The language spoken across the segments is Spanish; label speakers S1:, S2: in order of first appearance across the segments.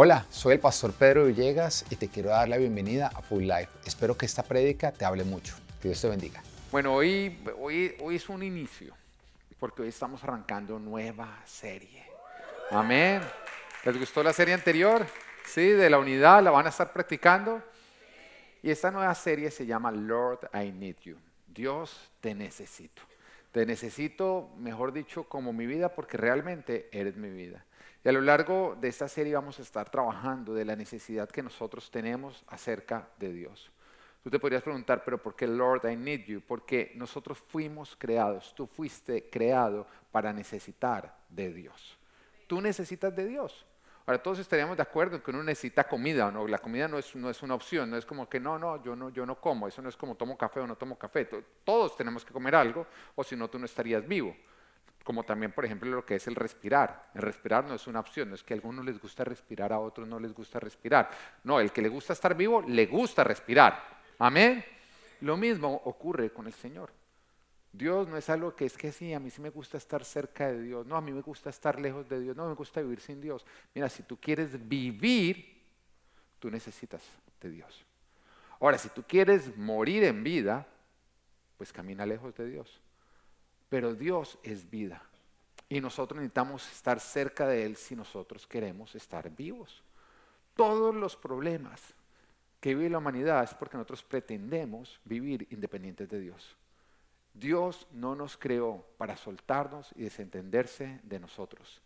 S1: Hola, soy el pastor Pedro Villegas y te quiero dar la bienvenida a Full Life. Espero que esta prédica te hable mucho. Que Dios te bendiga.
S2: Bueno, hoy es un inicio, porque hoy estamos arrancando nueva serie. Amén. ¿Les gustó la serie anterior? Sí, de la unidad, la van a estar practicando. Y esta nueva serie se llama Lord, I Need You. Dios, te necesito. Te necesito, mejor dicho, como mi vida, porque realmente eres mi vida. Y a lo largo de esta serie vamos a estar trabajando de la necesidad que nosotros tenemos acerca de Dios. Tú te podrías preguntar, pero ¿por qué Lord, I need you? Porque nosotros fuimos creados, tú fuiste creado para necesitar de Dios. Tú necesitas de Dios. Ahora, todos estaríamos de acuerdo en que uno necesita comida, ¿no? La comida no es una opción, no es como que yo no como, eso no es como tomo café o no tomo café. Todos tenemos que comer algo, o si no, tú no estarías vivo. Como también, por ejemplo, lo que es el respirar. El respirar no es una opción, no es que a algunos les gusta respirar, a otros no les gusta respirar. No, el que le gusta estar vivo, le gusta respirar. Amén. Lo mismo ocurre con el Señor. Dios no es algo que es que sí, a mí sí me gusta estar cerca de Dios, no, a mí me gusta estar lejos de Dios, no, me gusta vivir sin Dios. Mira, si tú quieres vivir, tú necesitas de Dios. Ahora, si tú quieres morir en vida, pues camina lejos de Dios. Pero Dios es vida y nosotros necesitamos estar cerca de Él si nosotros queremos estar vivos. Todos los problemas que vive la humanidad es porque nosotros pretendemos vivir independientes de Dios. Dios no nos creó para soltarnos y desentenderse de nosotros.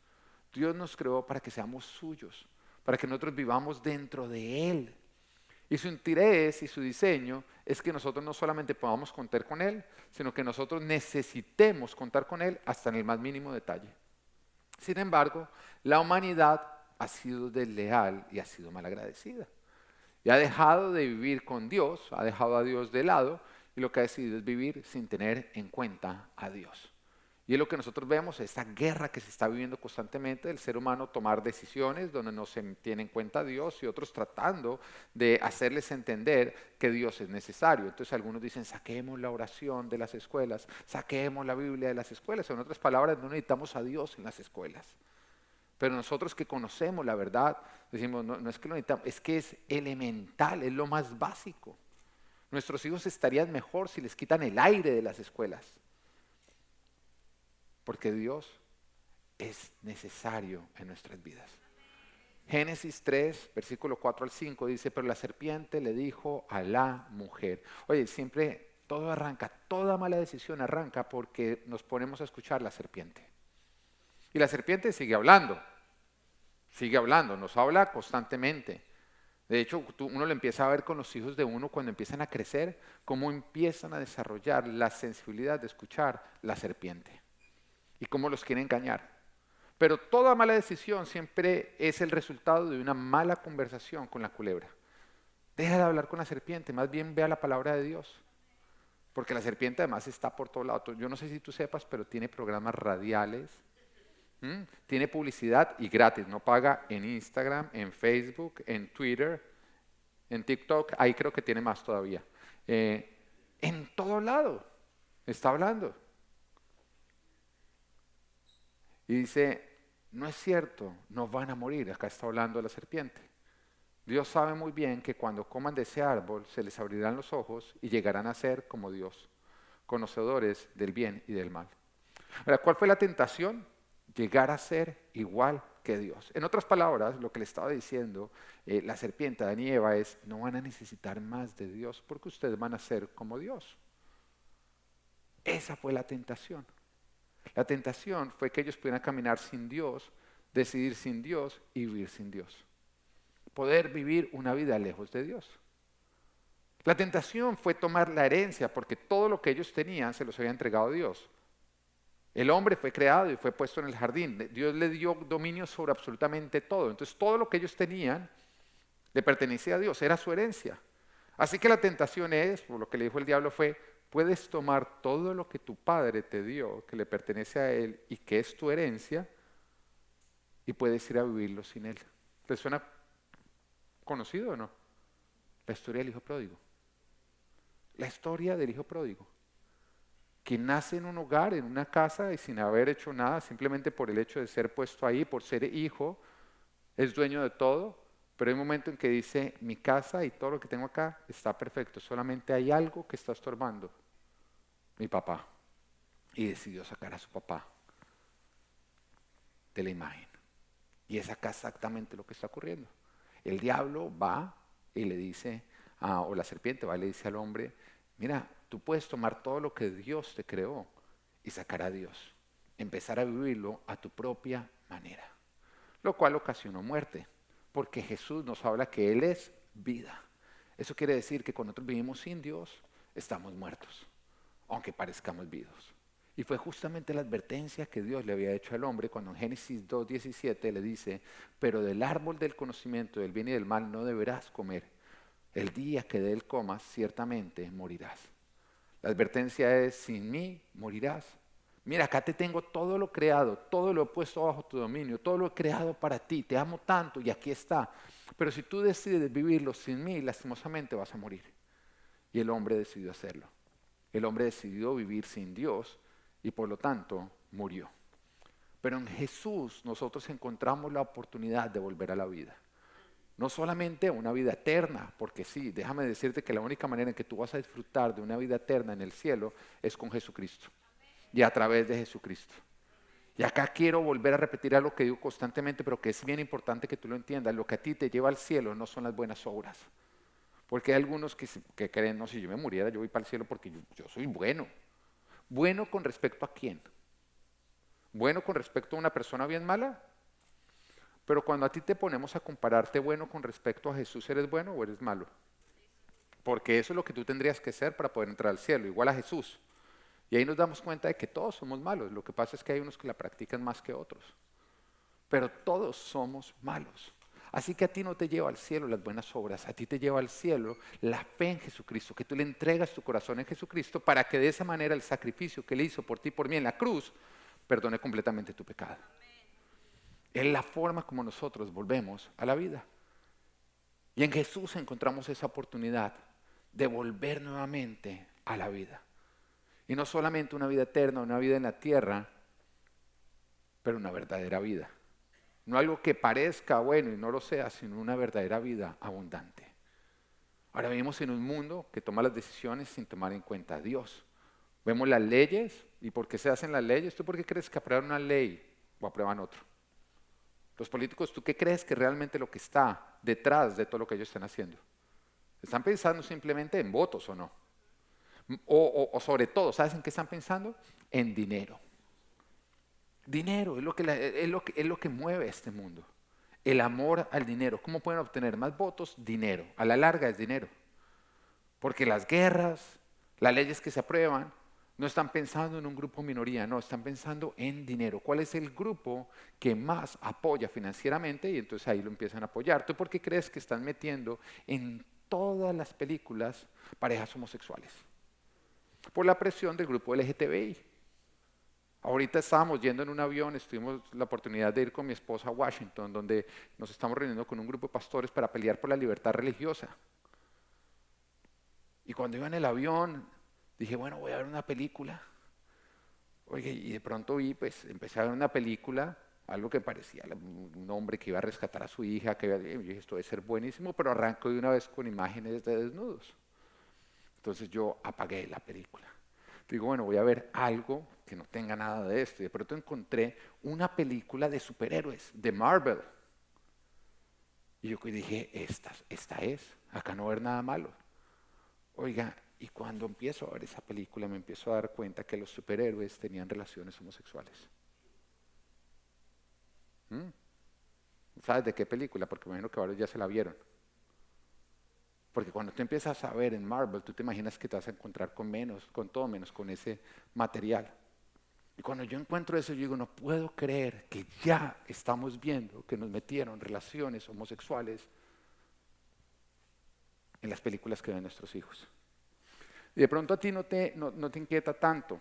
S2: Dios nos creó para que seamos suyos, para que nosotros vivamos dentro de Él. Y su interés y su diseño es que nosotros no solamente podamos contar con Él, sino que nosotros necesitemos contar con Él hasta en el más mínimo detalle. Sin embargo, la humanidad ha sido desleal y ha sido malagradecida. Y ha dejado de vivir con Dios, ha dejado a Dios de lado y lo que ha decidido es vivir sin tener en cuenta a Dios. Y es lo que nosotros vemos, esta guerra que se está viviendo constantemente del ser humano tomar decisiones donde no se tiene en cuenta a Dios y otros tratando de hacerles entender que Dios es necesario. Entonces algunos dicen, saquemos la oración de las escuelas, saquemos la Biblia de las escuelas. En otras palabras, no necesitamos a Dios en las escuelas. Pero nosotros que conocemos la verdad, decimos, no, no es que lo necesitamos, es que es elemental, es lo más básico. Nuestros hijos estarían mejor si les quitan el aire de las escuelas, porque Dios es necesario en nuestras vidas. Génesis 3, versículo 4 al 5 dice, pero la serpiente le dijo a la mujer. Oye, siempre todo arranca, toda mala decisión arranca porque nos ponemos a escuchar la serpiente. Y la serpiente sigue hablando, nos habla constantemente. De hecho, uno lo empieza a ver con los hijos de uno cuando empiezan a crecer, cómo empiezan a desarrollar la sensibilidad de escuchar la serpiente y cómo los quiere engañar. Pero toda mala decisión siempre es el resultado de una mala conversación con la culebra. Deja de hablar con la serpiente, más bien vea la palabra de Dios. Porque la serpiente además está por todo lado. Yo no sé si tú sepas, pero tiene programas radiales. Tiene publicidad y gratis, no paga en Instagram, en Facebook, en Twitter, en TikTok, ahí creo que tiene más todavía. En todo lado está hablando. Y dice, no es cierto, no van a morir, acá está hablando de la serpiente. Dios sabe muy bien que cuando coman de ese árbol se les abrirán los ojos y llegarán a ser como Dios, conocedores del bien y del mal. Ahora, ¿cuál fue la tentación? Llegar a ser igual que Dios. En otras palabras, lo que le estaba diciendo la serpiente a Adán y Eva es, no van a necesitar más de Dios porque ustedes van a ser como Dios. Esa fue la tentación. La tentación fue que ellos pudieran caminar sin Dios, decidir sin Dios y vivir sin Dios. Poder vivir una vida lejos de Dios. La tentación fue tomar la herencia porque todo lo que ellos tenían se los había entregado a Dios. El hombre fue creado y fue puesto en el jardín. Dios le dio dominio sobre absolutamente todo. Entonces todo lo que ellos tenían le pertenecía a Dios, era su herencia. Así que la tentación es, por lo que le dijo el diablo fue, puedes tomar todo lo que tu padre te dio, que le pertenece a él y que es tu herencia, y puedes ir a vivirlo sin él. ¿Te suena conocido o no? La historia del hijo pródigo. La historia del hijo pródigo. Que nace en un hogar, en una casa y sin haber hecho nada, simplemente por el hecho de ser puesto ahí, por ser hijo, es dueño de todo, Pero hay un momento en que dice, mi casa y todo lo que tengo acá está perfecto, solamente hay algo que está estorbando, mi papá. Y decidió sacar a su papá de la imagen. Y es acá exactamente lo que está ocurriendo. El diablo va y le dice, o la serpiente va y le dice al hombre, mira, tú puedes tomar todo lo que Dios te creó y sacar a Dios, empezar a vivirlo a tu propia manera, lo cual ocasionó muerte, porque Jesús nos habla que Él es vida. Eso quiere decir que cuando nosotros vivimos sin Dios, estamos muertos, aunque parezcamos vivos. Y fue justamente la advertencia que Dios le había hecho al hombre cuando en Génesis 2:17 le dice, pero del árbol del conocimiento del bien y del mal no deberás comer. El día que de él comas, ciertamente morirás. La advertencia es, sin mí morirás. Mira, acá te tengo todo lo creado, todo lo he puesto bajo tu dominio, todo lo he creado para ti, te amo tanto y aquí está. Pero si tú decides vivirlo sin mí, lastimosamente vas a morir. Y el hombre decidió hacerlo. El hombre decidió vivir sin Dios y por lo tanto murió. Pero en Jesús nosotros encontramos la oportunidad de volver a la vida. No solamente una vida eterna, porque sí, déjame decirte que la única manera en que tú vas a disfrutar de una vida eterna en el cielo es con Jesucristo y a través de Jesucristo. Y acá quiero volver a repetir algo que digo constantemente, pero que es bien importante que tú lo entiendas. Lo que a ti te lleva al cielo no son las buenas obras. Porque hay algunos que creen, no, si yo me muriera, yo voy para el cielo porque yo soy bueno. ¿Bueno con respecto a quién? ¿Bueno con respecto a una persona bien mala? Pero cuando a ti te ponemos a compararte bueno con respecto a Jesús, ¿eres bueno o eres malo? Porque eso es lo que tú tendrías que ser para poder entrar al cielo, igual a Jesús. Y ahí nos damos cuenta de que todos somos malos. Lo que pasa es que hay unos que la practican más que otros. Pero todos somos malos. Así que a ti no te lleva al cielo las buenas obras, a ti te lleva al cielo la fe en Jesucristo, que tú le entregas tu corazón en Jesucristo para que de esa manera el sacrificio que Él hizo por ti y por mí en la cruz perdone completamente tu pecado. Es la forma como nosotros volvemos a la vida. Y en Jesús encontramos esa oportunidad de volver nuevamente a la vida. Y no solamente una vida eterna, una vida en la tierra, pero una verdadera vida. No algo que parezca bueno y no lo sea, sino una verdadera vida abundante. Ahora vivimos en un mundo que toma las decisiones sin tomar en cuenta a Dios. Vemos las leyes y ¿por qué se hacen las leyes? ¿Tú por qué crees que aprueban una ley o aprueban otra? Los políticos, ¿tú qué crees que realmente lo que está detrás de todo lo que ellos están haciendo? ¿Están pensando simplemente en votos o no? O sobre todo, ¿sabes en qué están pensando? En dinero. Dinero es lo que mueve este mundo. El amor al dinero. ¿Cómo pueden obtener más votos? Dinero. A la larga es dinero. Porque las guerras, las leyes que se aprueban, no están pensando en un grupo minoría, no, están pensando en dinero. ¿Cuál es el grupo que más apoya financieramente? Y entonces ahí lo empiezan a apoyar. ¿Tú por qué crees que están metiendo en todas las películas parejas homosexuales? Por la presión del grupo LGTBI. Ahorita estábamos yendo en un avión, tuvimos la oportunidad de ir con mi esposa a Washington, donde nos estamos reuniendo con un grupo de pastores para pelear por la libertad religiosa. Y cuando iba en el avión, dije, bueno, voy a ver una película. Oye, y de pronto empecé a ver una película, algo que parecía un hombre que iba a rescatar a su hija, y yo dije, esto debe ser buenísimo, pero arranco de una vez con imágenes de desnudos. Entonces yo apagué la película. Digo, bueno, voy a ver algo que no tenga nada de esto. Y de pronto encontré una película de superhéroes, de Marvel. Y yo dije, esta es, acá no va a haber nada malo. Oiga, y cuando empiezo a ver esa película me empiezo a dar cuenta que los superhéroes tenían relaciones homosexuales. ¿Mm? ¿Sabes de qué película? Porque me imagino que varios ya se la vieron. Porque cuando tú empiezas a ver en Marvel, tú te imaginas que te vas a encontrar con todo menos con ese material. Y cuando yo encuentro eso, yo digo, no puedo creer que ya estamos viendo que nos metieron relaciones homosexuales en las películas que ven nuestros hijos. Y de pronto a ti no te inquieta tanto,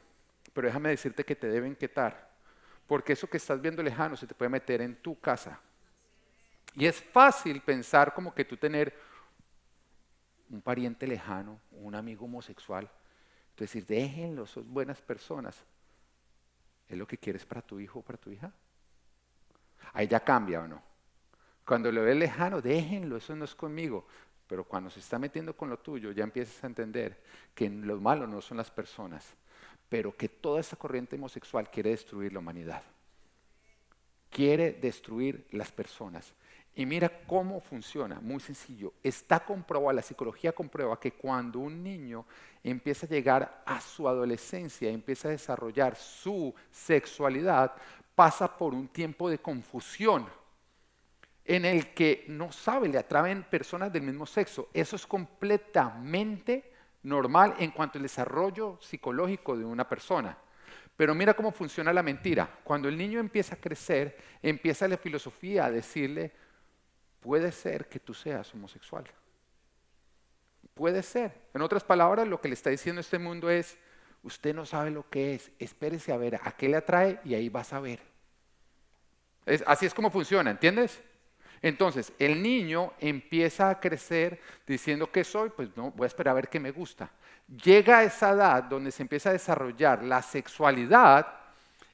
S2: pero déjame decirte que te debe inquietar, porque eso que estás viendo lejano se te puede meter en tu casa. Y es fácil pensar como que tú tener un pariente lejano, un amigo homosexual, decir, déjenlo, son buenas personas. ¿Es lo que quieres para tu hijo o para tu hija? Ahí ya cambia o no. Cuando lo ves lejano, déjenlo, eso no es conmigo. Pero cuando se está metiendo con lo tuyo, ya empiezas a entender que lo malo no son las personas, pero que toda esta corriente homosexual quiere destruir la humanidad. Quiere destruir las personas. Y mira cómo funciona, muy sencillo. Está comprobado, la psicología comprueba que cuando un niño empieza a llegar a su adolescencia, empieza a desarrollar su sexualidad, pasa por un tiempo de confusión en el que no sabe, le atraen personas del mismo sexo. Eso es completamente normal en cuanto al desarrollo psicológico de una persona. Pero mira cómo funciona la mentira. Cuando el niño empieza a crecer, empieza la filosofía a decirle, puede ser que tú seas homosexual. Puede ser. En otras palabras, lo que le está diciendo este mundo es, usted no sabe lo que es, espérese a ver a qué le atrae y ahí vas a ver. Así es como funciona, ¿entiendes? Entonces, el niño empieza a crecer diciendo que soy, pues no, voy a esperar a ver qué me gusta. Llega a esa edad donde se empieza a desarrollar la sexualidad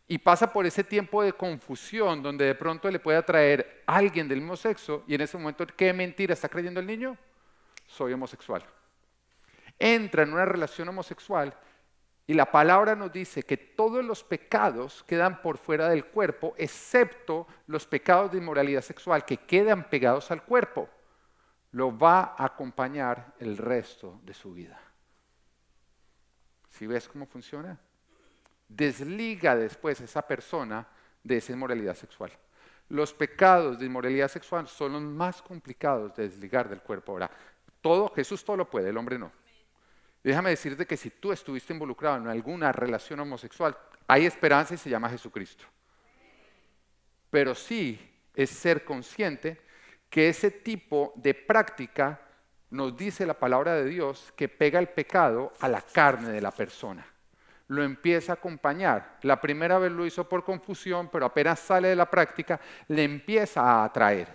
S2: y pasa por ese tiempo de confusión donde de pronto le puede atraer a alguien del mismo sexo y en ese momento, ¿qué mentira está creyendo el niño? Soy homosexual. Entra en una relación homosexual y la palabra nos dice que todos los pecados quedan por fuera del cuerpo, excepto los pecados de inmoralidad sexual que quedan pegados al cuerpo. Lo va a acompañar el resto de su vida. ¿Sí ves cómo funciona? Desliga después esa persona de esa inmoralidad sexual. Los pecados de inmoralidad sexual son los más complicados de desligar del cuerpo. Ahora, Jesús todo lo puede, el hombre no. Déjame decirte que si tú estuviste involucrado en alguna relación homosexual, hay esperanza y se llama Jesucristo. Pero sí es ser consciente que ese tipo de práctica nos dice la palabra de Dios que pega el pecado a la carne de la persona. Lo empieza a acompañar. La primera vez lo hizo por confusión, pero apenas sale de la práctica, le empieza a atraer.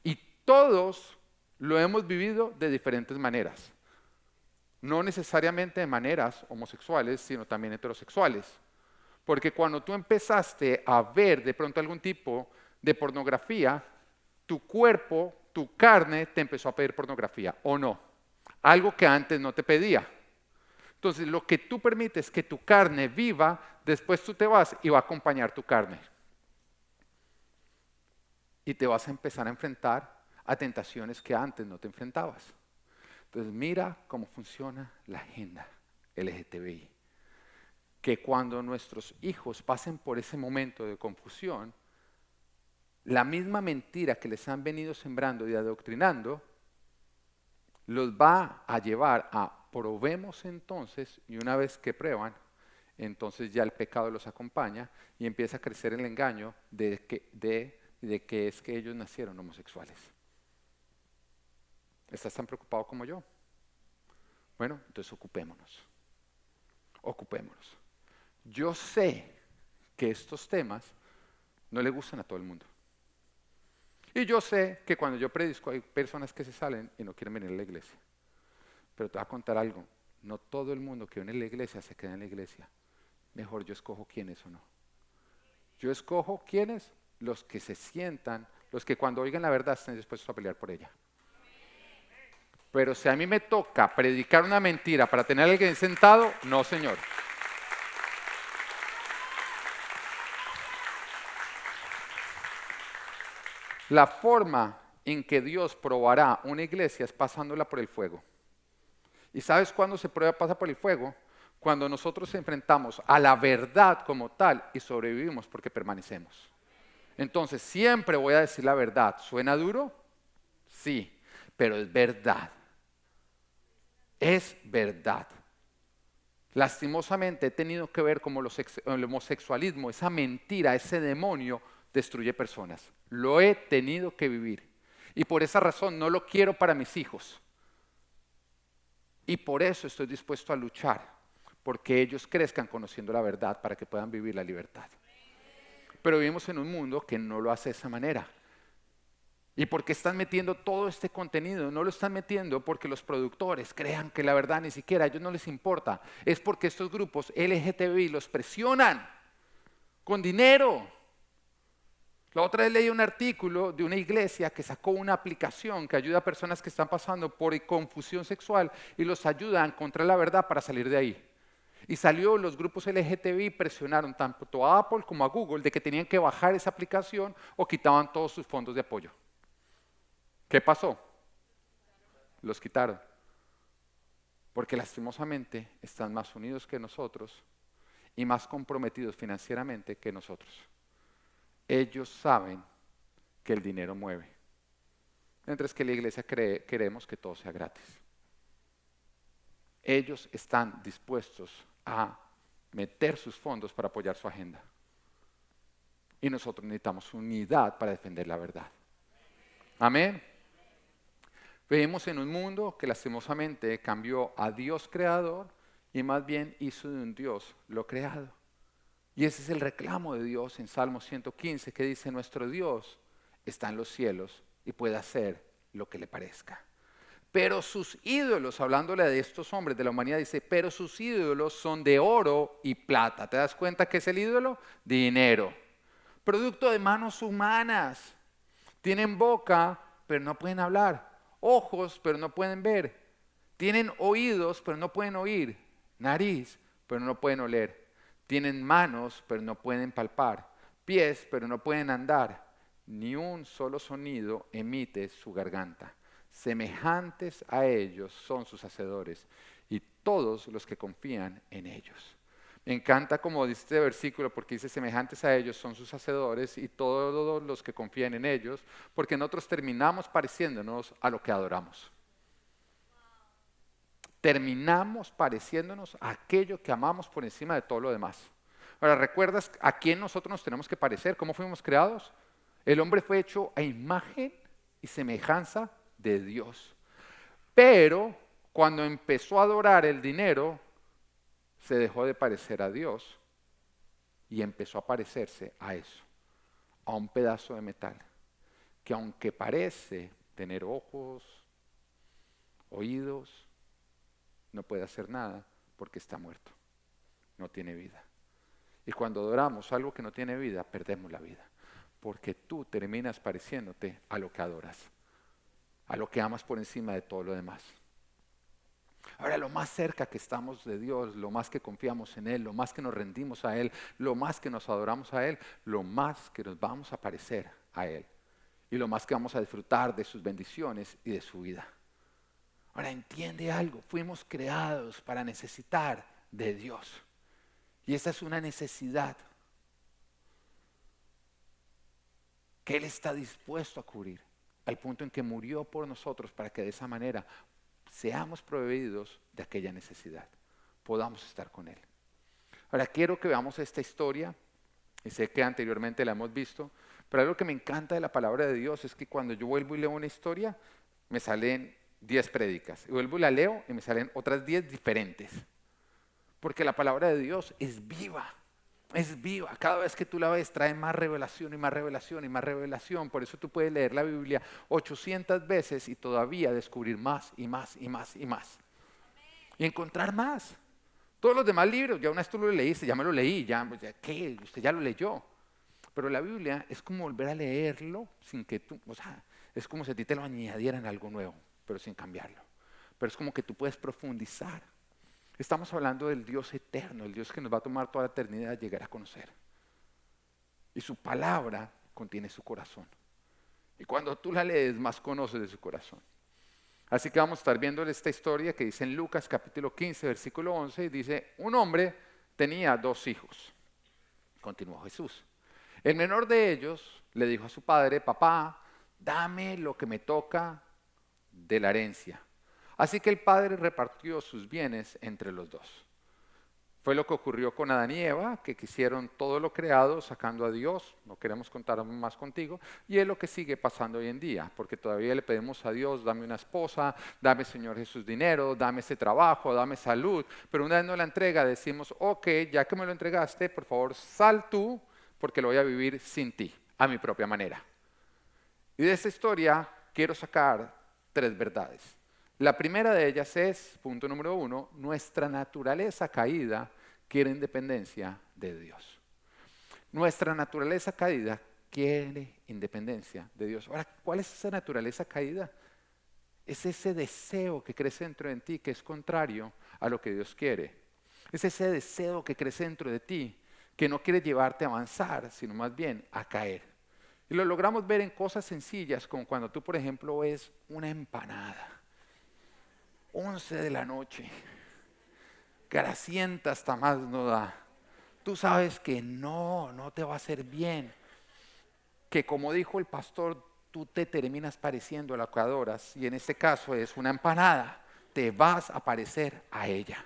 S2: Y todos lo hemos vivido de diferentes maneras. No necesariamente de maneras homosexuales, sino también heterosexuales. Porque cuando tú empezaste a ver de pronto algún tipo de pornografía, tu cuerpo, tu carne te empezó a pedir pornografía, ¿o no? Algo que antes no te pedía. Entonces, lo que tú permites que tu carne viva, después tú te vas y va a acompañar tu carne. Y te vas a empezar a enfrentar a tentaciones que antes no te enfrentabas. Entonces, mira cómo funciona la agenda LGTBI. Que cuando nuestros hijos pasen por ese momento de confusión, la misma mentira que les han venido sembrando y adoctrinando, los va a llevar a probemos entonces, y una vez que prueban, entonces ya el pecado los acompaña y empieza a crecer el engaño de que es que ellos nacieron homosexuales. ¿Estás tan preocupado como yo? Bueno, entonces ocupémonos. Ocupémonos. Yo sé que estos temas no le gustan a todo el mundo. Y yo sé que cuando yo predico hay personas que se salen y no quieren venir a la iglesia. Pero te voy a contar algo. No todo el mundo que viene a la iglesia se queda en la iglesia. Mejor yo escojo quiénes o no. Yo escojo quiénes, los que se sientan, los que cuando oigan la verdad estén dispuestos a pelear por ella. Pero si a mí me toca predicar una mentira para tener a alguien sentado, no, señor. La forma en que Dios probará una iglesia es pasándola por el fuego. ¿Y sabes cuándo se pasa por el fuego? Cuando nosotros enfrentamos a la verdad como tal y sobrevivimos porque permanecemos. Entonces, siempre voy a decir la verdad. ¿Suena duro? Sí, pero es verdad. Es verdad. Lastimosamente he tenido que ver cómo el homosexualismo, esa mentira, ese demonio, destruye personas. Lo he tenido que vivir. Y por esa razón no lo quiero para mis hijos. Y por eso estoy dispuesto a luchar, porque ellos crezcan conociendo la verdad para que puedan vivir la libertad. Pero vivimos en un mundo que no lo hace de esa manera. ¿Y por qué están metiendo todo este contenido? No lo están metiendo porque los productores crean que la verdad ni siquiera a ellos no les importa. Es porque estos grupos LGTBI los presionan con dinero. La otra vez leí un artículo de una iglesia que sacó una aplicación que ayuda a personas que están pasando por confusión sexual y los ayuda a encontrar la verdad para salir de ahí. Y salió, los grupos LGTBI presionaron tanto a Apple como a Google de que tenían que bajar esa aplicación o quitaban todos sus fondos de apoyo. ¿Qué pasó? Los quitaron. Porque lastimosamente están más unidos que nosotros y más comprometidos financieramente que nosotros. Ellos saben que el dinero mueve, mientras que la iglesia queremos que todo sea gratis. Ellos están dispuestos a meter sus fondos para apoyar su agenda. Y nosotros necesitamos unidad para defender la verdad. Amén. Vivimos en un mundo que lastimosamente cambió a Dios creador y más bien hizo de un Dios lo creado. Y ese es el reclamo de Dios en Salmo 115 que dice: nuestro Dios está en los cielos y puede hacer lo que le parezca. Pero sus ídolos, hablándole de estos hombres de la humanidad, dice, pero sus ídolos son de oro y plata. ¿Te das cuenta qué es el ídolo? Dinero. Producto de manos humanas. Tienen boca, pero no pueden hablar. Ojos, pero no pueden ver. Tienen oídos, pero no pueden oír. Nariz, pero no pueden oler. Tienen manos, pero no pueden palpar. Pies, pero no pueden andar. Ni un solo sonido emite su garganta. Semejantes a ellos son sus hacedores y todos los que confían en ellos. Me encanta como dice este versículo porque dice semejantes a ellos son sus hacedores y todos los que confían en ellos, porque nosotros terminamos pareciéndonos a lo que adoramos. Terminamos pareciéndonos a aquello que amamos por encima de todo lo demás. Ahora, ¿recuerdas a quién nosotros nos tenemos que parecer? ¿Cómo fuimos creados? El hombre fue hecho a imagen y semejanza de Dios. Pero cuando empezó a adorar el dinero, se dejó de parecer a Dios y empezó a parecerse a eso, a un pedazo de metal, que aunque parece tener ojos, oídos, no puede hacer nada porque está muerto, no tiene vida. Y cuando adoramos algo que no tiene vida, perdemos la vida, porque tú terminas pareciéndote a lo que adoras, a lo que amas por encima de todo lo demás. Ahora, lo más cerca que estamos de Dios, lo más que confiamos en Él, lo más que nos rendimos a Él, lo más que nos adoramos a Él, lo más que nos vamos a parecer a Él y lo más que vamos a disfrutar de sus bendiciones y de su vida. Ahora, entiende algo, fuimos creados para necesitar de Dios y esta es una necesidad que Él está dispuesto a cubrir, al punto en que murió por nosotros para que de esa manera seamos proveídos de aquella necesidad, podamos estar con Él. Ahora quiero que veamos esta historia, y sé que anteriormente la hemos visto, pero algo que me encanta de la palabra de Dios es que cuando yo vuelvo y leo una historia, me salen 10 prédicas, y vuelvo y la leo y me salen otras 10 diferentes, porque la palabra de Dios es viva. Es viva, cada vez que tú la ves trae más revelación y más revelación y más revelación. Por eso tú puedes leer la Biblia 800 veces y todavía descubrir más y más y más y más. Y encontrar más. Todos los demás libros, ya una vez tú lo leíste, ya me lo leí, ¿qué? Usted ya lo leyó. Pero la Biblia es como volver a leerlo sin que tú, es como si a ti te lo añadieran algo nuevo, pero sin cambiarlo. Pero es como que tú puedes profundizar. Estamos hablando del Dios eterno, el Dios que nos va a tomar toda la eternidad a llegar a conocer. Y su palabra contiene su corazón. Y cuando tú la lees, más conoces de su corazón. Así que vamos a estar viendo esta historia que dice en Lucas capítulo 15, versículo 11, y dice, un hombre tenía 2 hijos. Continuó Jesús. El menor de ellos le dijo a su padre, papá, dame lo que me toca de la herencia. Así que el padre repartió sus bienes entre los 2. Fue lo que ocurrió con Adán y Eva, que quisieron todo lo creado sacando a Dios, no queremos contar más contigo, y es lo que sigue pasando hoy en día, porque todavía le pedimos a Dios, dame una esposa, dame Señor Jesús dinero, dame ese trabajo, dame salud, pero una vez nos la entrega decimos, ok, ya que me lo entregaste, por favor sal tú, porque lo voy a vivir sin ti, a mi propia manera. Y de esta historia quiero sacar 3 verdades. La primera de ellas es, punto número 1, nuestra naturaleza caída quiere independencia de Dios. Nuestra naturaleza caída quiere independencia de Dios. Ahora, ¿cuál es esa naturaleza caída? Es ese deseo que crece dentro de ti que es contrario a lo que Dios quiere. Es ese deseo que crece dentro de ti que no quiere llevarte a avanzar, sino más bien a caer. Y lo logramos ver en cosas sencillas, como cuando tú, por ejemplo, ves una empanada, 11 de la noche, grasienta hasta más no da. Tú sabes que no te va a hacer bien. Que como dijo el pastor, tú te terminas pareciendo a lo que adoras, y en este caso es una empanada, te vas a parecer a ella.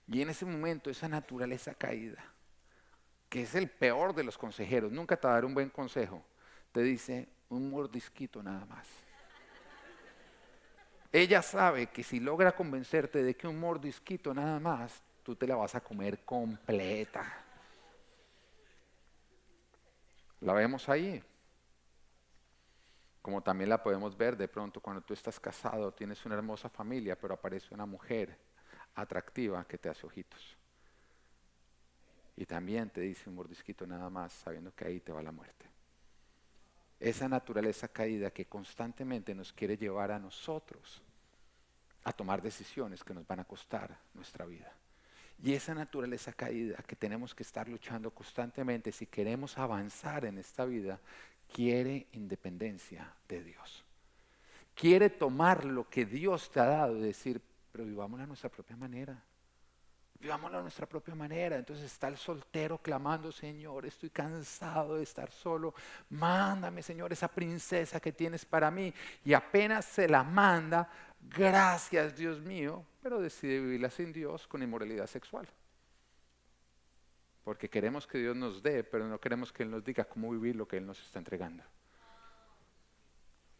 S2: Y en ese momento esa naturaleza caída, que es el peor de los consejeros, nunca te va a dar un buen consejo, te dice un mordisquito nada más. Ella sabe que si logra convencerte de que un mordisquito nada más, tú te la vas a comer completa. La vemos ahí. Como también la podemos ver de pronto cuando tú estás casado, tienes una hermosa familia, pero aparece una mujer atractiva que te hace ojitos. Y también te dice un mordisquito nada más, sabiendo que ahí te va la muerte. Esa naturaleza caída que constantemente nos quiere llevar a nosotros a tomar decisiones que nos van a costar nuestra vida. Y esa naturaleza caída que tenemos que estar luchando constantemente si queremos avanzar en esta vida, quiere independencia de Dios. Quiere tomar lo que Dios te ha dado y decir, pero vivámoslo a nuestra propia manera. Vivámoslo a nuestra propia manera. Entonces está el soltero clamando, Señor, estoy cansado de estar solo. Mándame, Señor, esa princesa que tienes para mí. Y apenas se la manda, gracias, Dios mío, pero decide vivirla sin Dios con inmoralidad sexual. Porque queremos que Dios nos dé, pero no queremos que Él nos diga cómo vivir lo que Él nos está entregando.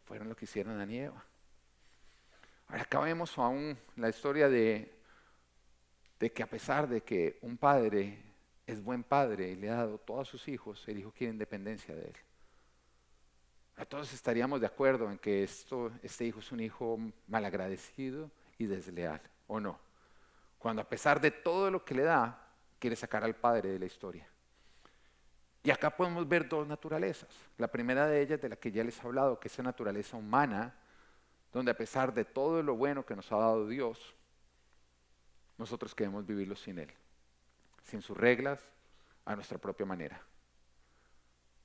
S2: Fueron lo que hicieron Adán y Eva. Ahora acá vemos aún la historia de que a pesar de que un padre es buen padre y le ha dado todos a sus hijos, el hijo quiere independencia de él. A todos estaríamos de acuerdo en que este hijo es un hijo malagradecido y desleal, ¿o no? Cuando a pesar de todo lo que le da, quiere sacar al padre de la historia. Y acá podemos ver dos naturalezas. La primera de ellas, de la que ya les he hablado, que es la naturaleza humana, donde a pesar de todo lo bueno que nos ha dado Dios, nosotros queremos vivirlo sin Él, sin sus reglas, a nuestra propia manera.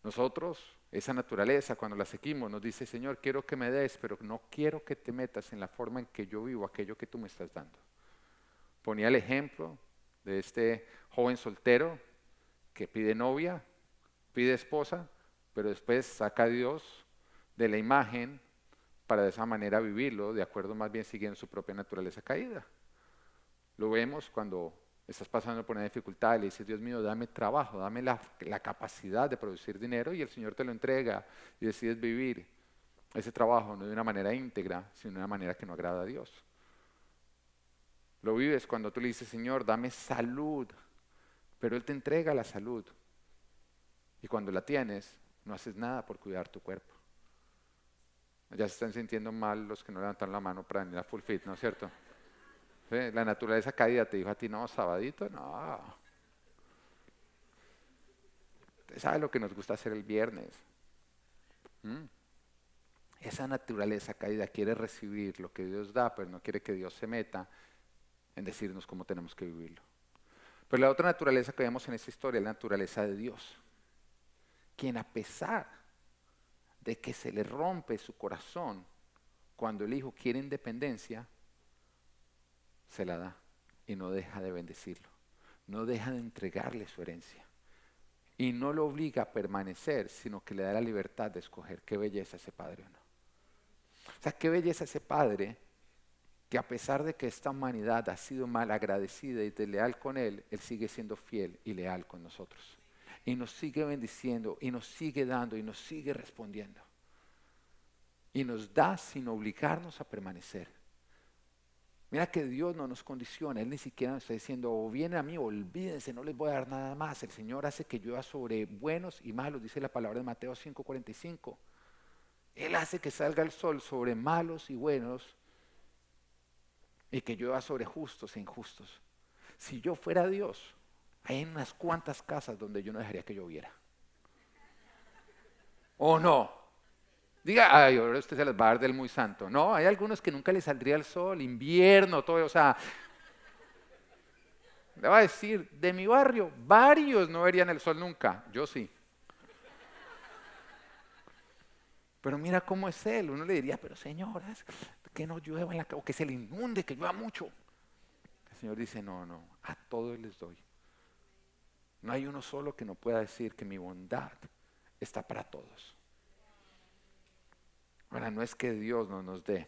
S2: Nosotros, esa naturaleza, cuando la seguimos, nos dice, Señor, quiero que me des, pero no quiero que te metas en la forma en que yo vivo aquello que tú me estás dando. Ponía el ejemplo de este joven soltero que pide novia, pide esposa, pero después saca a Dios de la imagen para de esa manera vivirlo, de acuerdo más bien siguiendo su propia naturaleza caída. Lo vemos cuando estás pasando por una dificultad y le dices, Dios mío, dame trabajo, dame la capacidad de producir dinero, y el Señor te lo entrega y decides vivir ese trabajo no de una manera íntegra, sino de una manera que no agrada a Dios. Lo vives cuando tú le dices, Señor, dame salud, pero Él te entrega la salud. Y cuando la tienes, no haces nada por cuidar tu cuerpo. Ya se están sintiendo mal los que no levantaron la mano para venir a Full Fit, ¿no es cierto? ¿Sí? La naturaleza caída te dijo a ti, no, sabadito, no. Usted sabe lo que nos gusta hacer el viernes. Esa naturaleza caída quiere recibir lo que Dios da, pero no quiere que Dios se meta en decirnos cómo tenemos que vivirlo. Pero la otra naturaleza que vemos en esta historia es la naturaleza de Dios, quien a pesar de que se le rompe su corazón cuando el hijo quiere independencia, se la da y no deja de bendecirlo, no deja de entregarle su herencia y no lo obliga a permanecer, sino que le da la libertad de escoger. Qué belleza ese padre, ¿o no? O sea, qué belleza ese padre que a pesar de que esta humanidad ha sido mal agradecida y desleal con él, él sigue siendo fiel y leal con nosotros. Y nos sigue bendiciendo, y nos sigue dando, y nos sigue respondiendo. Y nos da sin obligarnos a permanecer. Mira que Dios no nos condiciona, Él ni siquiera nos está diciendo, o vienen a mí, olvídense, no les voy a dar nada más. El Señor hace que llueva sobre buenos y malos, dice la palabra de Mateo 5:45. Él hace que salga el sol sobre malos y buenos, y que llueva sobre justos e injustos. Si yo fuera Dios, hay unas cuantas casas donde yo no dejaría que lloviera. ¿O no? Diga, ay, ahora usted se las va a dar del muy santo. No, hay algunos que nunca les saldría el sol, invierno, todo, o sea, le va a decir, de mi barrio, varios no verían el sol nunca, yo sí. Pero mira cómo es él, uno le diría, pero señoras, que no llueva en la o que se le inunde, que llueva mucho. El Señor dice, no, no, a todos les doy. No hay uno solo que no pueda decir que mi bondad está para todos. Ahora, no es que Dios no nos dé,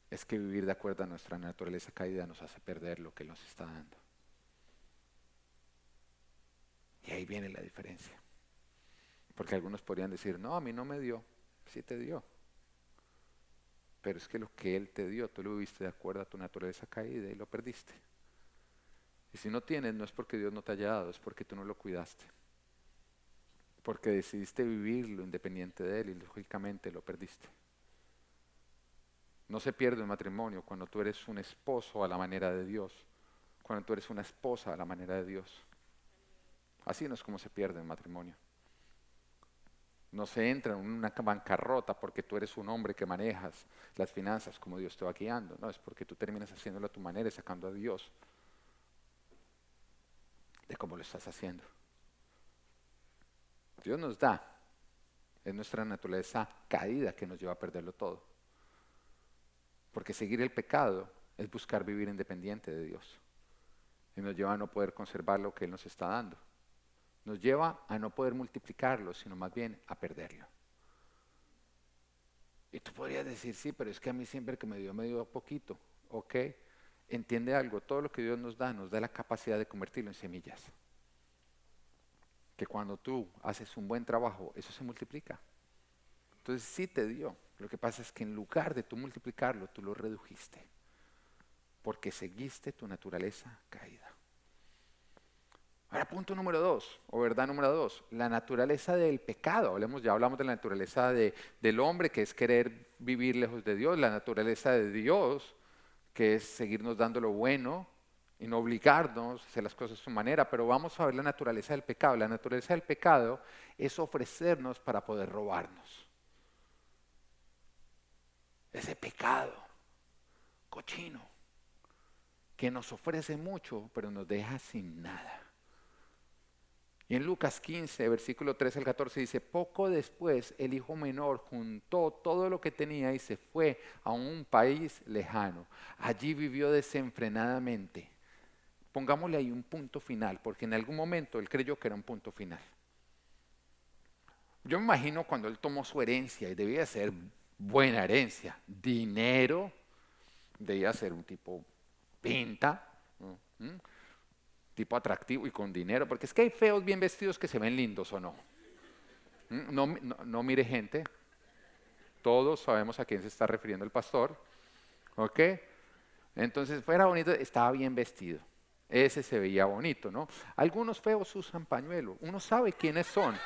S2: es que vivir de acuerdo a nuestra naturaleza caída nos hace perder lo que Él nos está dando. Y ahí viene la diferencia. Porque algunos podrían decir, no, a mí no me dio, sí te dio. Pero es que lo que Él te dio, tú lo viviste de acuerdo a tu naturaleza caída y lo perdiste. Y si no tienes, no es porque Dios no te haya dado, es porque tú no lo cuidaste. Porque decidiste vivirlo independiente de Él y lógicamente lo perdiste. No se pierde un matrimonio cuando tú eres un esposo a la manera de Dios, cuando tú eres una esposa a la manera de Dios. Así no es como se pierde un matrimonio. No se entra en una bancarrota porque tú eres un hombre que manejas las finanzas como Dios te va guiando. No, es porque tú terminas haciéndolo a tu manera y sacando a Dios de cómo lo estás haciendo. Dios nos da, es nuestra naturaleza caída que nos lleva a perderlo todo. Porque seguir el pecado es buscar vivir independiente de Dios. Y nos lleva a no poder conservar lo que Él nos está dando. Nos lleva a no poder multiplicarlo, sino más bien a perderlo. Y tú podrías decir, sí, pero es que a mí siempre que me dio poquito. Ok, entiende algo, todo lo que Dios nos da la capacidad de convertirlo en semillas. Que cuando tú haces un buen trabajo, eso se multiplica. Entonces sí te dio. Lo que pasa es que en lugar de tú multiplicarlo, tú lo redujiste. Porque seguiste tu naturaleza caída. Ahora, punto número 2, o verdad número 2, la naturaleza del pecado. Ya hablamos de la naturaleza del hombre, que es querer vivir lejos de Dios, la naturaleza de Dios, que es seguirnos dando lo bueno y no obligarnos a hacer las cosas de su manera, pero vamos a ver la naturaleza del pecado. La naturaleza del pecado es ofrecernos para poder robarnos. Ese pecado cochino que nos ofrece mucho, pero nos deja sin nada. Y en Lucas 15, versículo 13 al 14 dice, poco después el hijo menor juntó todo lo que tenía y se fue a un país lejano. Allí vivió desenfrenadamente. Pongámosle ahí un punto final, porque en algún momento él creyó que era un punto final. Yo me imagino cuando él tomó su herencia, y debía ser buena herencia, dinero, debía ser un tipo pinta, ¿no? Tipo atractivo y con dinero, porque es que hay feos bien vestidos que se ven lindos o no. No mire gente, todos sabemos a quién se está refiriendo el pastor, ¿ok? Entonces fuera bonito, estaba bien vestido, ese se veía bonito, ¿no? Algunos feos usan pañuelo, uno sabe quiénes son.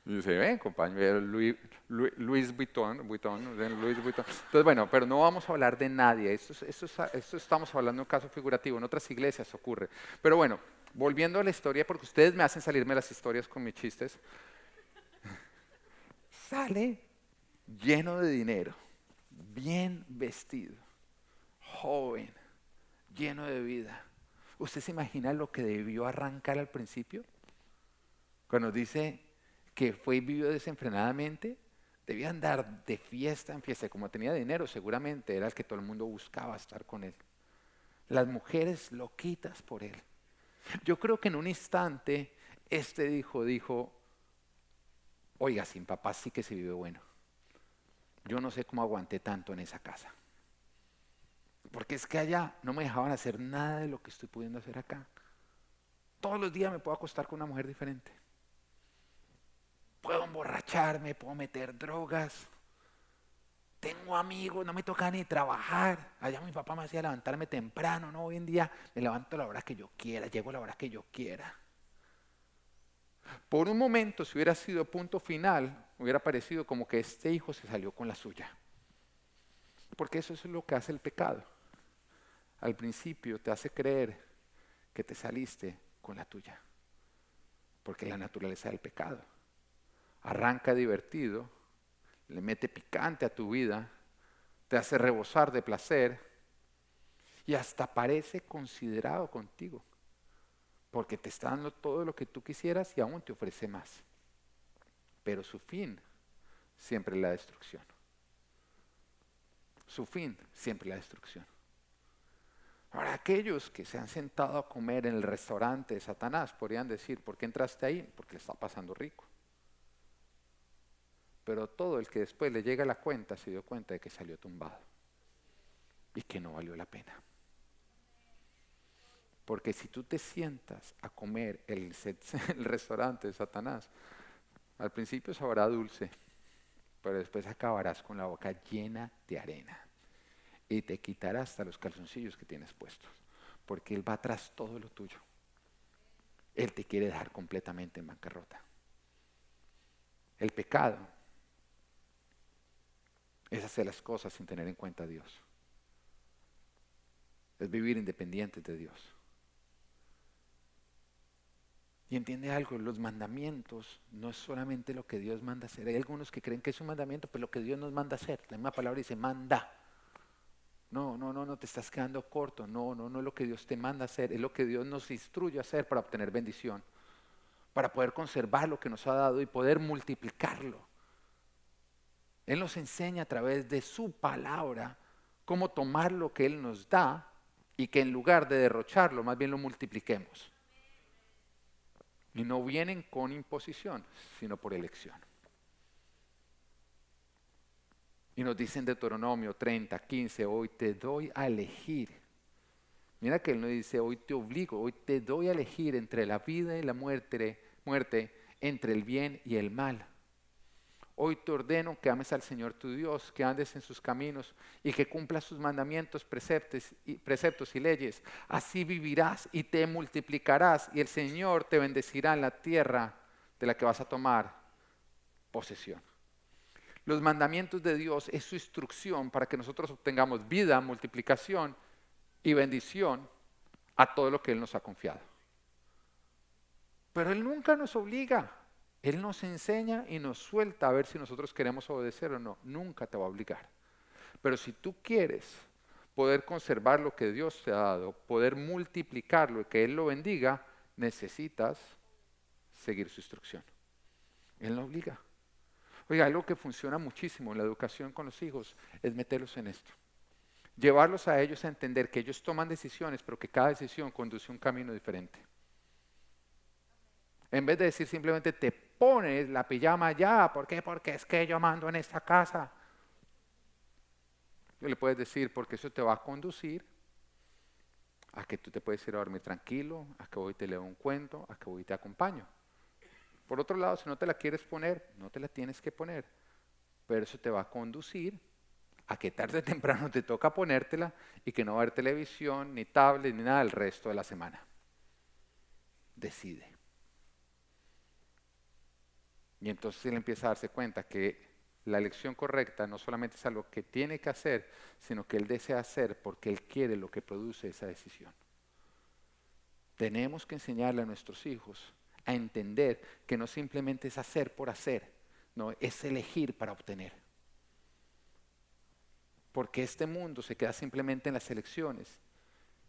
S2: Y se ven, compañero, Louis Vuitton, Louis Vuitton. Entonces, bueno, pero no vamos a hablar de nadie. Esto estamos hablando de un caso figurativo. En otras iglesias ocurre. Pero bueno, volviendo a la historia, porque ustedes me hacen salirme las historias con mis chistes. Sale lleno de dinero, bien vestido, joven, lleno de vida. ¿Usted se imagina lo que debió arrancar al principio? Cuando dice que fue y vivió desenfrenadamente, debía andar de fiesta en fiesta. Como tenía dinero, seguramente era el que todo el mundo buscaba estar con él. Las mujeres loquitas por él. Yo creo que en un instante este dijo, oiga, sin papá sí que se vive bueno. Yo no sé cómo aguanté tanto en esa casa. Porque es que allá no me dejaban hacer nada de lo que estoy pudiendo hacer acá. Todos los días me puedo acostar con una mujer diferente. Puedo emborracharme, puedo meter drogas. Tengo amigos, no me toca ni trabajar. Allá mi papá me hacía levantarme temprano, ¿no? Hoy en día me levanto a la hora que yo quiera, llego a la hora que yo quiera. Por un momento, si hubiera sido punto final, hubiera parecido como que este hijo se salió con la suya. Porque eso es lo que hace el pecado. al principio te hace creer que te saliste con la tuya, porque es la naturaleza del pecado. Arranca divertido, le mete picante a tu vida, te hace rebosar de placer y hasta parece considerado contigo, porque te está dando todo lo que tú quisieras y aún te ofrece más. Pero su fin siempre es la destrucción. Su fin siempre es la destrucción. Ahora, aquellos que se han sentado a comer en el restaurante de Satanás podrían decir, ¿por qué entraste ahí? Porque le está pasando rico. Pero todo el que después le llega la cuenta se dio cuenta de que salió tumbado y que no valió la pena. Porque si tú te sientas a comer el restaurante de Satanás, al principio sabrá dulce, pero después acabarás con la boca llena de arena y te quitará hasta los calzoncillos que tienes puestos, porque Él va tras todo lo tuyo. Él te quiere dejar completamente en bancarrota. El pecado es hacer las cosas sin tener en cuenta a Dios. Es vivir independientes de Dios. Y entiende algo, los mandamientos no es solamente lo que Dios manda hacer. Hay algunos que creen que es un mandamiento, pero lo que Dios nos manda hacer. La misma palabra dice, manda. No, te estás quedando corto. No es lo que Dios te manda hacer. Es lo que Dios nos instruye a hacer para obtener bendición. Para poder conservar lo que nos ha dado y poder multiplicarlo. Él nos enseña a través de su palabra cómo tomar lo que Él nos da y que en lugar de derrocharlo, más bien lo multipliquemos. Y no vienen con imposición, sino por elección. Y nos dice en Deuteronomio 30, 15, hoy te doy a elegir. Mira que Él nos dice, hoy te obligo, hoy te doy a elegir entre la vida y la muerte, entre el bien y el mal. Hoy te ordeno que ames al Señor tu Dios, que andes en sus caminos y que cumplas sus mandamientos, preceptos y leyes. Así vivirás y te multiplicarás y el Señor te bendecirá en la tierra de la que vas a tomar posesión. Los mandamientos de Dios es su instrucción para que nosotros obtengamos vida, multiplicación y bendición a todo lo que Él nos ha confiado. Pero Él nunca nos obliga. Él nos enseña y nos suelta a ver si nosotros queremos obedecer o no. Nunca te va a obligar. Pero si tú quieres poder conservar lo que Dios te ha dado, poder multiplicarlo y que Él lo bendiga, necesitas seguir su instrucción. Él no obliga. Oiga, algo que funciona muchísimo en la educación con los hijos es meterlos en esto. Llevarlos a ellos a entender que ellos toman decisiones, pero que cada decisión conduce a un camino diferente. En vez de decir simplemente te pones la pijama ya, ¿por qué? Porque es que yo mando en esta casa. Tú le puedes decir porque eso te va a conducir a que tú te puedes ir a dormir tranquilo, a que hoy te leo un cuento, a que hoy te acompaño. Por otro lado, si no te la quieres poner, no te la tienes que poner, pero eso te va a conducir a que tarde o temprano te toca ponértela y que no va a haber televisión, ni tablet, ni nada el resto de la semana. Decide. Y entonces él empieza a darse cuenta que la elección correcta no solamente es algo que tiene que hacer, sino que él desea hacer porque él quiere lo que produce esa decisión. Tenemos que enseñarle a nuestros hijos a entender que no simplemente es hacer por hacer, no, es elegir para obtener. Porque este mundo se queda simplemente en las elecciones.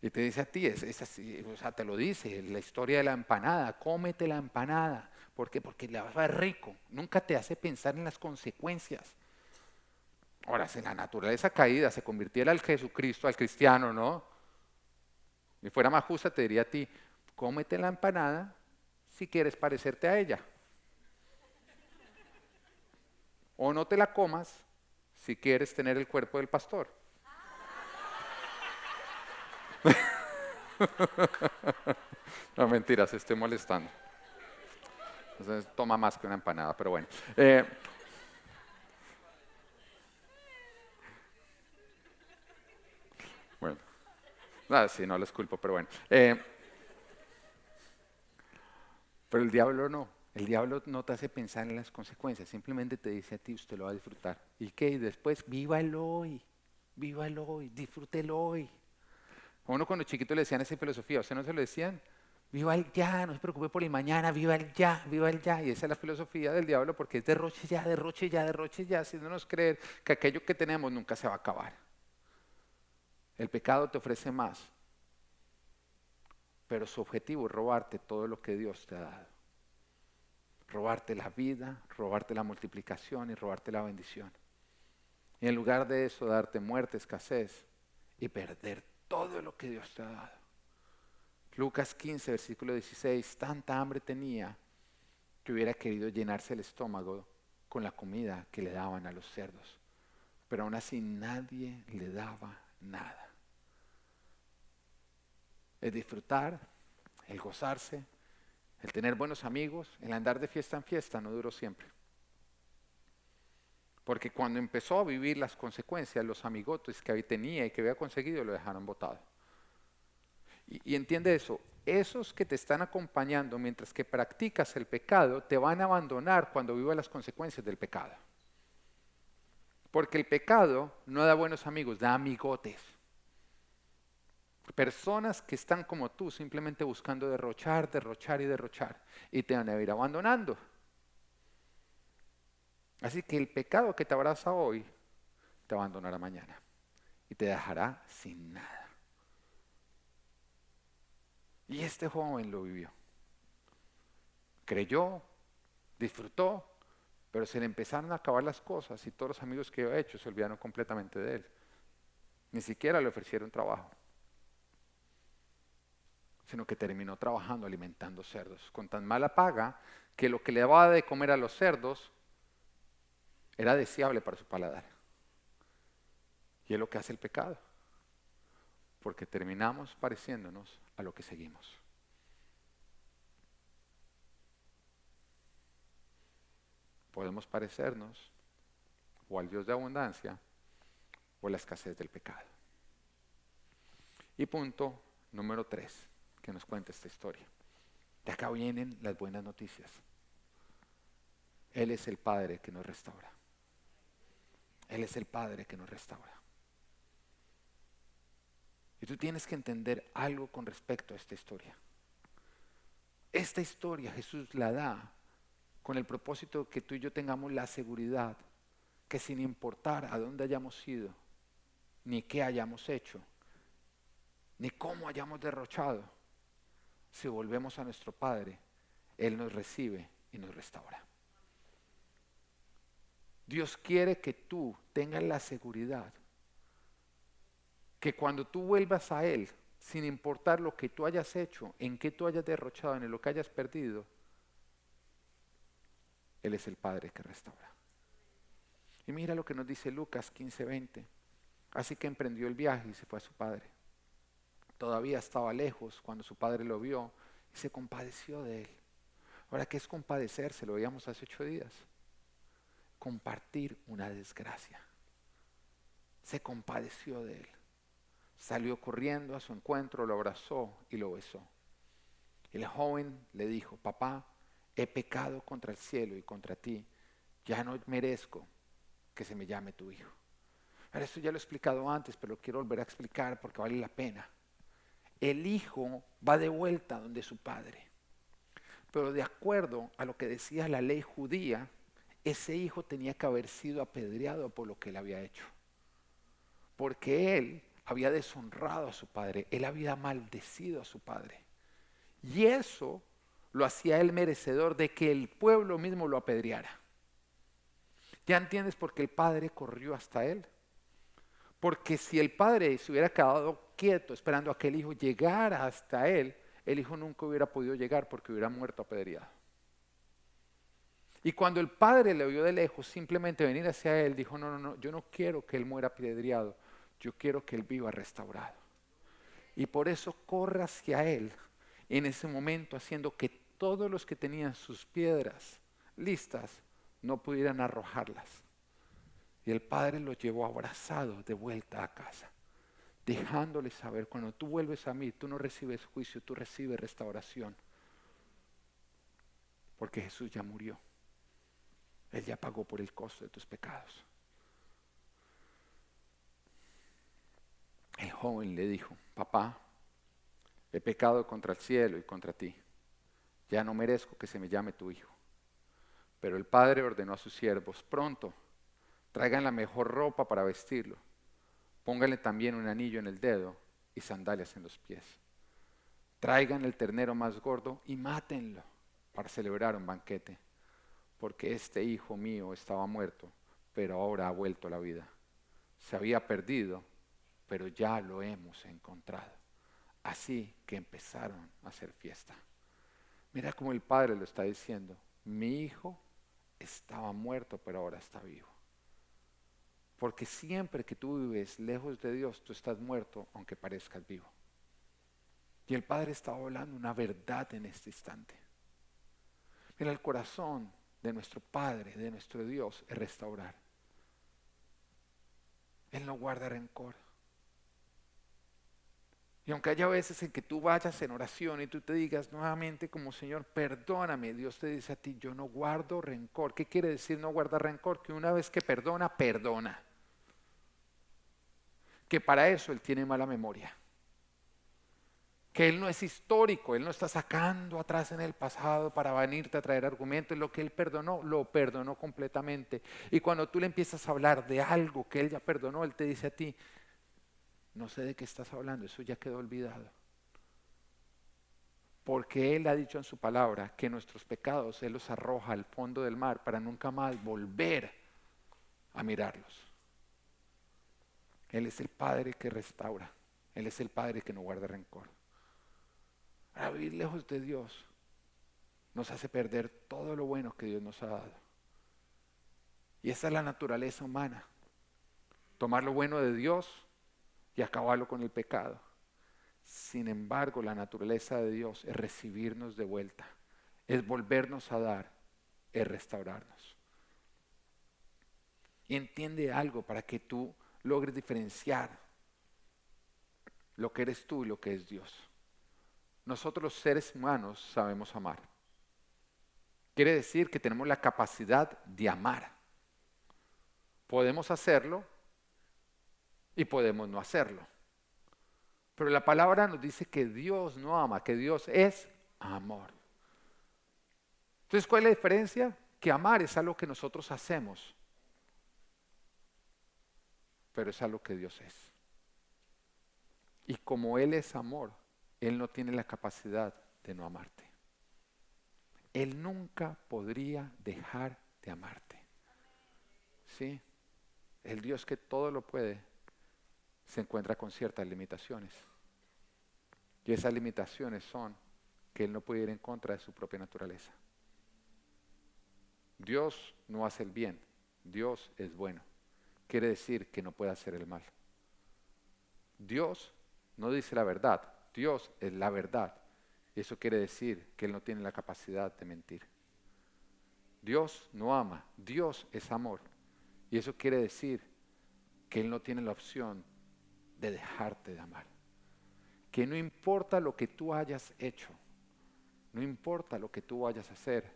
S2: Y te dice a ti, es así, o sea, te lo dice, la historia de la empanada, cómete la empanada. ¿Por qué? Porque la vas a ver rico. Nunca te hace pensar en las consecuencias. Ahora, si en la naturaleza caída se convirtiera al Jesucristo, al cristiano, ¿no? Y fuera más justa, te diría a ti, cómete la empanada si quieres parecerte a ella. O no te la comas si quieres tener el cuerpo del pastor. No, mentiras, estoy molestando. Entonces, toma más que una empanada, pero bueno. Bueno, nada, sí, no les culpo, pero bueno. Pero el diablo no. El diablo no te hace pensar en las consecuencias, simplemente te dice a ti, usted lo va a disfrutar. ¿Y qué? Y después, vívalo hoy, disfrútelo hoy. A uno cuando chiquito le decían esa filosofía, ¿a usted no se lo decían? Viva el ya, no se preocupe por el mañana, viva el ya, viva el ya. Y esa es la filosofía del diablo porque es derroche ya, derroche ya, derroche ya, haciéndonos creer que aquello que tenemos nunca se va a acabar. El pecado te ofrece más, pero su objetivo es robarte todo lo que Dios te ha dado. Robarte la vida, robarte la multiplicación y robarte la bendición. Y en lugar de eso, darte muerte, escasez y perder todo lo que Dios te ha dado. Lucas 15, versículo 16, tanta hambre tenía que hubiera querido llenarse el estómago con la comida que le daban a los cerdos. Pero aún así nadie le daba nada. El disfrutar, el gozarse, el tener buenos amigos, el andar de fiesta en fiesta no duró siempre. Porque cuando empezó a vivir las consecuencias, los amigotes que tenía y que había conseguido lo dejaron botado. Y entiende eso, esos que te están acompañando mientras que practicas el pecado, te van a abandonar cuando vivas las consecuencias del pecado. Porque el pecado no da buenos amigos, da amigotes. Personas que están como tú, simplemente buscando derrochar, derrochar y derrochar. Y te van a ir abandonando. Así que el pecado que te abraza hoy, te abandonará mañana. Y te dejará sin nada. Y este joven lo vivió. Creyó, disfrutó, pero se le empezaron a acabar las cosas y todos los amigos que había hecho se olvidaron completamente de él. Ni siquiera le ofrecieron trabajo, sino que terminó trabajando alimentando cerdos, con tan mala paga que lo que le daba de comer a los cerdos era deseable para su paladar. Y es lo que hace el pecado, porque terminamos pareciéndonos a lo que seguimos. Podemos parecernos o al Dios de abundancia o a la escasez del pecado. Y punto número 3 que nos cuenta esta historia. De acá vienen las buenas noticias. Él es el Padre que nos restaura. Él es el Padre que nos restaura. Y tú tienes que entender algo con respecto a esta historia. Esta historia Jesús la da con el propósito de que tú y yo tengamos la seguridad que sin importar a dónde hayamos ido, ni qué hayamos hecho, ni cómo hayamos derrochado, si volvemos a nuestro Padre, Él nos recibe y nos restaura. Dios quiere que tú tengas la seguridad que cuando tú vuelvas a Él, sin importar lo que tú hayas hecho, en qué tú hayas derrochado, en lo que hayas perdido, Él es el Padre que restaura. Y mira lo que nos dice Lucas 15:20. Así que emprendió el viaje y se fue a su padre. Todavía estaba lejos cuando su padre lo vio y se compadeció de él. Ahora, ¿qué es compadecerse? Lo veíamos hace 8 días. Compartir una desgracia. Se compadeció de él. Salió corriendo a su encuentro, lo abrazó y lo besó. El joven le dijo: papá, he pecado contra el cielo y contra ti. Ya no merezco que se me llame tu hijo. Ahora, esto ya lo he explicado antes, pero lo quiero volver a explicar porque vale la pena. El hijo va de vuelta donde su padre. Pero de acuerdo a lo que decía la ley judía, ese hijo tenía que haber sido apedreado por lo que él había hecho. Porque él había deshonrado a su padre, él había maldecido a su padre. Y eso lo hacía él merecedor de que el pueblo mismo lo apedreara. ¿Ya entiendes por qué el padre corrió hasta él? Porque si el padre se hubiera quedado quieto esperando a que el hijo llegara hasta él, el hijo nunca hubiera podido llegar porque hubiera muerto apedreado. Y cuando el padre le vio de lejos simplemente venir hacia él, dijo: no, no, no, yo no quiero que él muera apedreado, yo quiero que él viva restaurado. Y por eso corre hacia él en ese momento, haciendo que todos los que tenían sus piedras listas no pudieran arrojarlas. Y el padre lo llevó abrazado de vuelta a casa, dejándole saber: cuando tú vuelves a mí, tú no recibes juicio, tú recibes restauración. Porque Jesús ya murió. Él ya pagó por el costo de tus pecados. El joven le dijo, papá, he pecado contra el cielo y contra ti. Ya no merezco que se me llame tu hijo. Pero el padre ordenó a sus siervos, pronto, traigan la mejor ropa para vestirlo. Pónganle también un anillo en el dedo y sandalias en los pies. Traigan el ternero más gordo y mátenlo para celebrar un banquete. Porque este hijo mío estaba muerto, pero ahora ha vuelto a la vida. Se había perdido, pero ya lo hemos encontrado. Así que empezaron a hacer fiesta. Mira cómo el padre lo está diciendo. Mi hijo estaba muerto, pero ahora está vivo. Porque siempre que tú vives lejos de Dios, tú estás muerto, aunque parezcas vivo. Y el Padre estaba hablando una verdad en este instante. Mira, el corazón de nuestro Padre, de nuestro Dios, es restaurar. Él no guarda rencor. Y aunque haya veces en que tú vayas en oración y tú te digas nuevamente como Señor, perdóname, Dios te dice a ti, yo no guardo rencor. ¿Qué quiere decir no guardar rencor? Que una vez que perdona, perdona. Que para eso Él tiene mala memoria. Que Él no es histórico, Él no está sacando atrás en el pasado para venirte a traer argumentos. Lo que Él perdonó, lo perdonó completamente. Y cuando tú le empiezas a hablar de algo que Él ya perdonó, Él te dice a ti, no sé de qué estás hablando, eso ya quedó olvidado. Porque Él ha dicho en su palabra que nuestros pecados Él los arroja al fondo del mar para nunca más volver a mirarlos. Él es el Padre que restaura. Él es el Padre que no guarda rencor. Para vivir lejos de Dios nos hace perder todo lo bueno que Dios nos ha dado. Y esa es la naturaleza humana. Tomar lo bueno de Dios y acabarlo con el pecado. Sin embargo, la naturaleza de Dios es recibirnos de vuelta, es volvernos a dar, es restaurarnos. Y entiende algo para que tú logres diferenciar lo que eres tú y lo que es Dios. Nosotros los seres humanos sabemos amar. Quiere decir que tenemos la capacidad de amar. Podemos hacerlo y podemos no hacerlo. Pero la palabra nos dice que Dios no ama, que Dios es amor. Entonces, ¿cuál es la diferencia? Que amar es algo que nosotros hacemos, pero es algo que Dios es. Y como Él es amor, Él no tiene la capacidad de no amarte. Él nunca podría dejar de amarte. ¿Sí? El Dios que todo lo puede se encuentra con ciertas limitaciones. Y esas limitaciones son que Él no puede ir en contra de su propia naturaleza. Dios no hace el bien, Dios es bueno. Quiere decir que no puede hacer el mal. Dios no dice la verdad, Dios es la verdad. Y eso quiere decir que Él no tiene la capacidad de mentir. Dios no ama, Dios es amor. Y eso quiere decir que Él no tiene la opción de dejarte de amar. Que no importa lo que tú hayas hecho, no importa lo que tú vayas a hacer,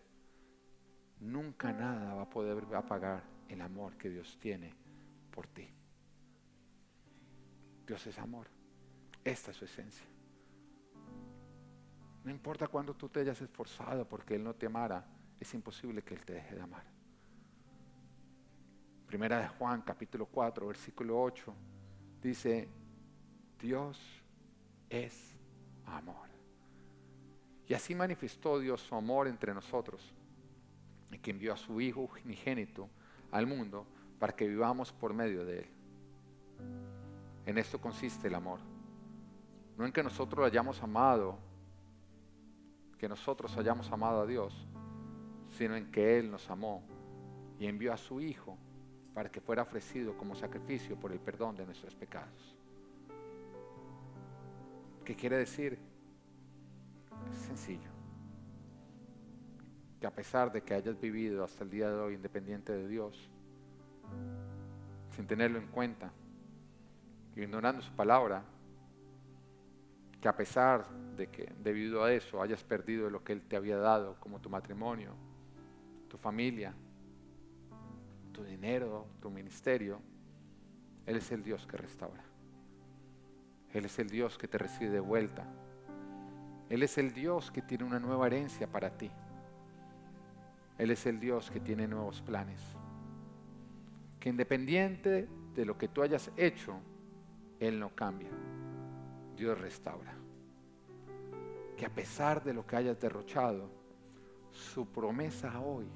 S2: nunca nada va a poder apagar el amor que Dios tiene por ti. Dios es amor. Esta es su esencia. No importa cuánto tú te hayas esforzado porque Él no te amara, es imposible que Él te deje de amar. Primera de Juan, capítulo 4, versículo 8, dice, Dios es amor. Y así manifestó Dios su amor entre nosotros, y que envió a su Hijo unigénito al mundo para que vivamos por medio de Él. En esto consiste el amor. No en que nosotros lo hayamos amado, que nosotros hayamos amado a Dios, sino en que Él nos amó y envió a su Hijo para que fuera ofrecido como sacrificio por el perdón de nuestros pecados. ¿Qué quiere decir? Es sencillo. Que a pesar de que hayas vivido hasta el día de hoy independiente de Dios, sin tenerlo en cuenta, ignorando su palabra, que a pesar de que debido a eso hayas perdido lo que Él te había dado, como tu matrimonio, tu familia, tu dinero, tu ministerio, Él es el Dios que restaura. Él es el Dios que te recibe de vuelta. Él es el Dios que tiene una nueva herencia para ti. Él es el Dios que tiene nuevos planes. Que independiente de lo que tú hayas hecho, Él no cambia. Dios restaura. Que a pesar de lo que hayas derrochado, su promesa hoy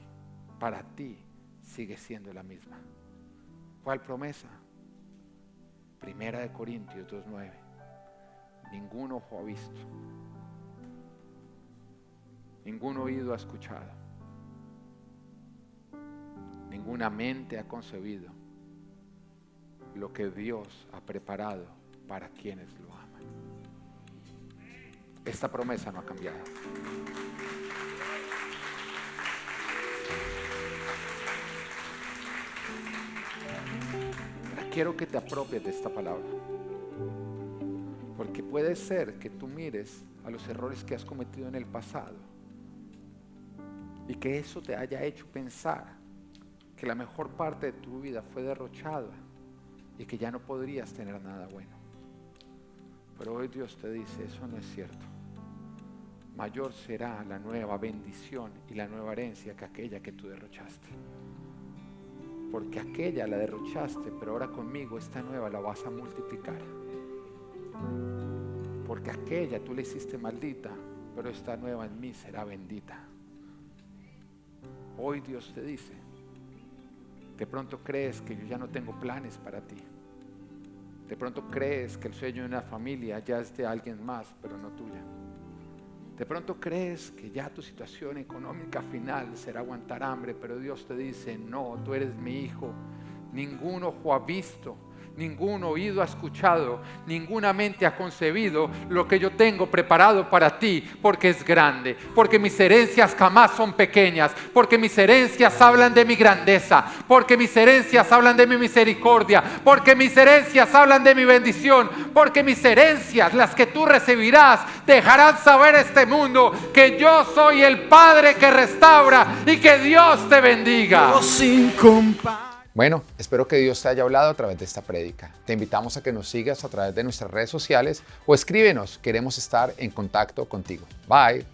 S2: para ti sigue siendo la misma. ¿Cuál promesa? 1 Corintios 2:9. Ningún ojo ha visto, ningún oído ha escuchado, ninguna mente ha concebido lo que Dios ha preparado para quienes lo aman. Esta promesa no ha cambiado. Ahora quiero que te apropies de esta palabra, porque puede ser que tú mires a los errores que has cometido en el pasado y que eso te haya hecho pensar que la mejor parte de tu vida fue derrochada y que ya no podrías tener nada bueno. Pero hoy Dios te dice, eso no es cierto. Mayor será la nueva bendición y la nueva herencia que aquella que tú derrochaste. Porque aquella la derrochaste, pero ahora conmigo esta nueva la vas a multiplicar. Porque aquella tú la hiciste maldita, pero esta nueva en mí será bendita. Hoy Dios te dice, de pronto crees que yo ya no tengo planes para ti. De pronto crees que el sueño de una familia ya es de alguien más, pero no tuya. De pronto crees que ya tu situación económica final será aguantar hambre, pero Dios te dice, no, tú eres mi hijo. Ningún ojo ha visto, ningún oído ha escuchado, ninguna mente ha concebido lo que yo tengo preparado para ti, porque es grande, porque mis herencias jamás son pequeñas, porque mis herencias hablan de mi grandeza, porque mis herencias hablan de mi misericordia, porque mis herencias hablan de mi bendición, porque mis herencias, las que tú recibirás, dejarán saber a este mundo que yo soy el Padre que restaura y que Dios te bendiga.
S1: Bueno, espero que Dios te haya hablado a través de esta prédica. Te invitamos a que nos sigas a través de nuestras redes sociales o escríbenos, queremos estar en contacto contigo. Bye.